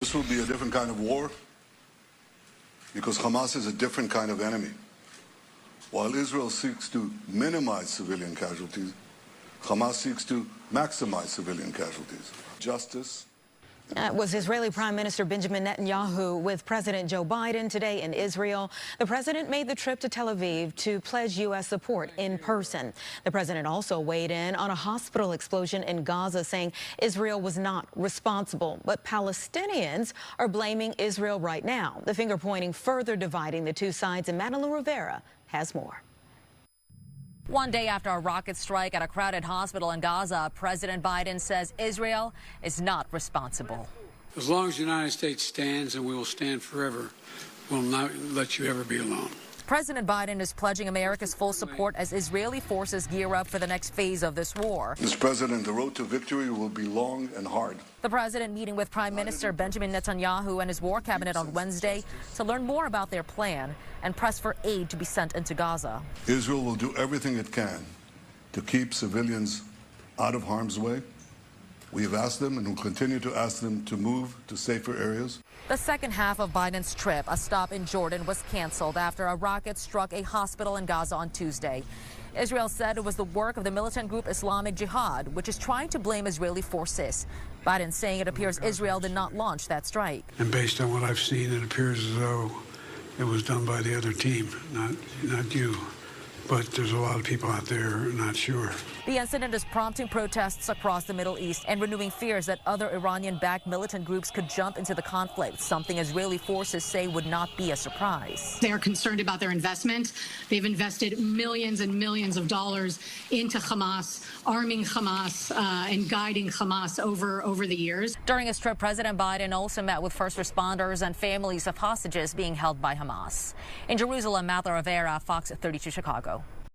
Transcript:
This will be a different kind of war because Hamas is a different kind of enemy. While Israel seeks to minimize civilian casualties, Hamas seeks to maximize civilian casualties. Justice. That was Israeli Prime Minister Benjamin Netanyahu with President Joe Biden today in Israel. The president made the trip to Tel Aviv to pledge U.S. support in person. The president also weighed in on a hospital explosion in Gaza, saying Israel was not responsible. But Palestinians are blaming Israel right now, the finger pointing further dividing the two sides. And Madeline Rivera has more. One day after a rocket strike at a crowded hospital in Gaza, President Biden says Israel is not responsible. As long as the United States stands, and we will stand forever, we'll not let you ever be alone. President Biden is pledging America's full support as Israeli forces gear up for the next phase of this war. Mr. President, the road to victory will be long and hard. The president meeting with Prime Minister Benjamin Netanyahu and his war cabinet on Wednesday to learn more about their plan and press for aid to be sent into Gaza. Israel will do everything it can to keep civilians out of harm's way. We have asked them and will continue to ask them to move to safer areas. The second half of Biden's trip, a stop in Jordan, was canceled after a rocket struck a hospital in Gaza on Tuesday. Israel said it was the work of the militant group Islamic Jihad, which is trying to blame Israeli forces. Biden saying it appears Israel did not launch that strike. And based on what I've seen, it appears as though it was done by the other team, not you. But there's a lot of people out there not sure. The incident is prompting protests across the Middle East and renewing fears that other Iranian-backed militant groups could jump into the conflict, something Israeli forces say would not be a surprise. They are concerned about their investment. They've invested millions and millions of dollars into Hamas, arming Hamas and guiding Hamas over the years. During his trip, President Biden also met with first responders and families of hostages being held by Hamas. In Jerusalem, Madeline Rivera, Fox 32 Chicago.